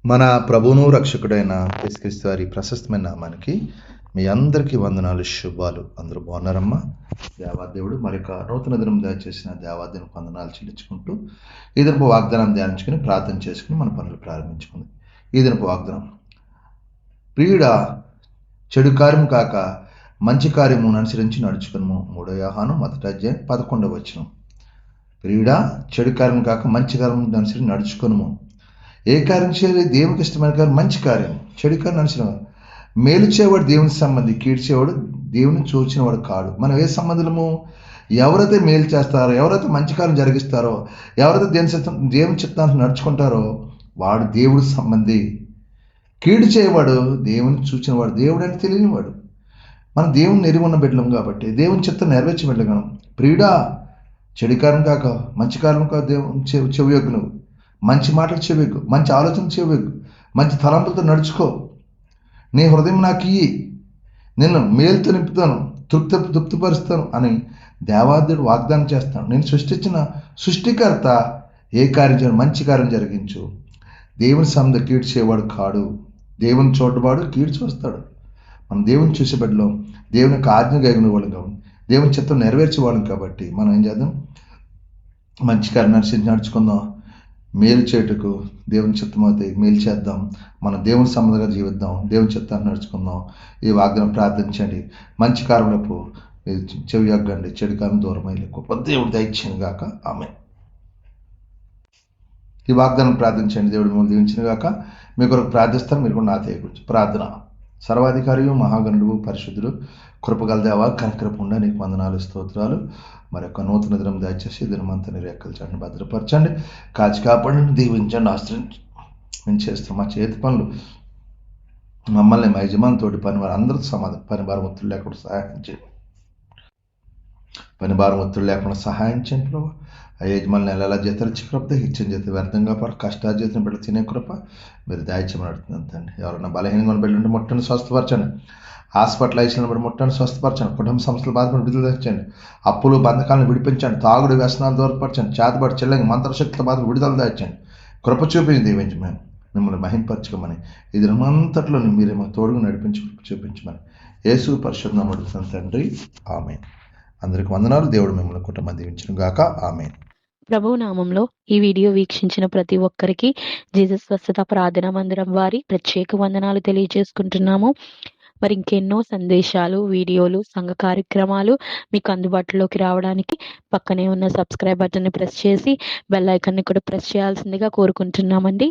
మన ప్రభువును రక్షకుడైన యేసుక్రీస్తు వారి ప్రశస్తమైన నామానికి మీ అందరికీ వందనాలు, శుభాలు. అందరూ బాగున్నారమ్మా? దేవాదేవుడు మరొక నూతన దినం దయచేసిన దేవాదేవునికి వందనాలు చెల్లించుకుంటూ ఈ దినపు వాగ్దానం ధ్యానించుకుని ప్రార్థన చేసుకుని మన పనులు ప్రారంభించుకుంది. ఈ దినపు వాగ్దానం: ప్రియుడా, చెడు కార్యము కాక మంచి కార్యమును అనుసరించి నడుచుకును. 3 యోహాను 1:11. ప్రియుడా, చెడు కార్యము కాక మంచి కార్యము అనుసరించి నడుచుకును. ఏ కార్యం చేయాలి? దేవునికి ఇష్టమైన కార్యం మంచి కార్యం. చెడు కార్యం అనుసరి మేలు చేయవాడు దేవుని సంబంధి, కీడు చేయవాడు దేవుని చూచిన వాడు కాడు. మనం ఏ సంబంధము? ఎవరైతే మేలు చేస్తారో, ఎవరైతే మంచి కార్యం జరిగిస్తారో, ఎవరైతే దేవుని చిత్తాన్ని నడుచుకుంటారో వాడు దేవుడి సంబంధి. కీడు చేయవాడు దేవుని చూచిన వాడు, దేవుడు అని తెలియనివాడు. మనం దేవుని ఎరిగి ఉన్న బిడ్డలం కాబట్టి దేవుని చిత్తం నెరవేర్చి బిడ్డలం. ప్రియుడా, చెడు కార్యం కాక మంచి కార్యం కాక దేవుని చెవియొగ్గు. నువ్వు మంచి మాటలు చెవియొగ్గు, మంచి ఆలోచన చెవియొగ్గు, మంచి తలంపులతో నడుచుకో. నీ హృదయం నాకు ఇయ్యి, నేను మేలుతో నింపుతాను, తృప్తిపరుస్తాను అని దేవాదేవుడు వాగ్దానం చేస్తాను. నేను సృష్టించిన సృష్టికర్త. ఏ కార్యం చేయాలి? మంచి కార్యం జరిగించు. దేవుని సంబంధ కీడు చేయవాడు కాడు. దేవుని చూడవాడు కీడు చూస్తాడు. మనం దేవుని చూసే బిడ్డలో దేవుని యొక్క ఆజ్ఞ గైగిన వాళ్ళం, దేవుని చిత్తం నెరవేర్చే వాళ్ళం కాబట్టి మనం ఏం చేద్దాం? మంచి కార్యం నడుచుకుందాం. మేలు చేటుకు దేవుని చిత్తం అవుతాయి. మేలు చేద్దాం. మనం దేవుని సంబంధంగా జీవిద్దాం. దేవుని చిత్తాన్ని నడుచుకుందాం. ఈ వాగ్దానం ప్రార్థించండి. మంచి కార్యములకు చెవి యొగ్గండి, చెడు కార్యం దూరమై గొప్ప దేవుడు దయచేయను గాక. ఆమేన్. ఈ వాగ్దానం ప్రార్థించండి. దేవుడు మిమ్మల్ని దీవించిన గాక. మీ కొరకు ప్రార్థిస్తాను. మీరు కూడా నాతో గురించి ప్రార్థన. సర్వాధికారియు మహాగణుడు పరిశుద్ధుడు కృపగల దేవా, కనికరపుండా నీకు వందనాలు, స్తోత్రాలు. మరొక నూతన దినం దయచేసి దినమంతా నీ రెక్కల చాటున భద్రపరచండి, కాచి కాపాడండి, దీవించండి, ఆశ్రయించి మేము చేస్తాం మా చేతి పనులు మమ్మల్ని మా యజమానితోటి పనివారు అందరూ సమాధానం, పని భారం ఒత్తిడి లేకుండా సహాయం చేయండి. పని భారం ఒత్తిడి లేకుండా సహాయం చేయండి ప్రభు. ఆ యజమాని నెలలా జీతాలు ఇచ్చి కృప, ఇచ్చిన జీత వ్యర్థంగా పడ కష్టార్జితం బిడ్డ తినే కృప మీరు దాయిచ్చమని అడుగుతుందండి. ఎవరైనా బలహీనంగా ఉన్న బిడ్డలు ముట్టని స్వస్థపరచండి. హాస్పిటల్ ఐసీలో బట్టి ముట్టని స్వస్థపరచండి. కుటుంబ సంస్థలు బాధపడి విడుదల తెచ్చండి. అప్పులు బంధకాలను విడిపించండి. తాగుడు వ్యసనాలు దూరపరచండి. చేతబడి చెల్లంగి మంత్రశక్తుల బాధలు విడుదల దాచండి. కృప చూపించి దీవించి మేము మిమ్మల్ని మహింపరచుకోమని ఈ దినమంతట్లో మీరే మా తోడుగా నడిపించి చూపించమని యేసు పరిశుద్ధనామమున అడుగుతున్నాను తండ్రి. ఆమేన్. అందరికి వందనాలు. దేవుడు మిమ్మల్ని కుటుంబం దీవించును గాక. ఆమేన్. ప్రభువు నామంలో ఈ వీడియో వీక్షించిన ప్రతి ఒక్కరికి జీసస్ స్వస్థత ప్రార్థనా మందిరం వారి ప్రత్యేక వందనాలు తెలియజేసుకుంటున్నాము. మరి ఇంకెన్నో సందేశాలు, వీడియోలు, సంఘ కార్యక్రమాలు మీకు అందుబాటులోకి రావడానికి పక్కనే ఉన్న సబ్స్క్రైబ్ బటన్ని ప్రెస్ చేసి బెల్ ఐకాన్ని కూడా ప్రెస్ చేయాల్సిందిగా కోరుకుంటున్నామండి.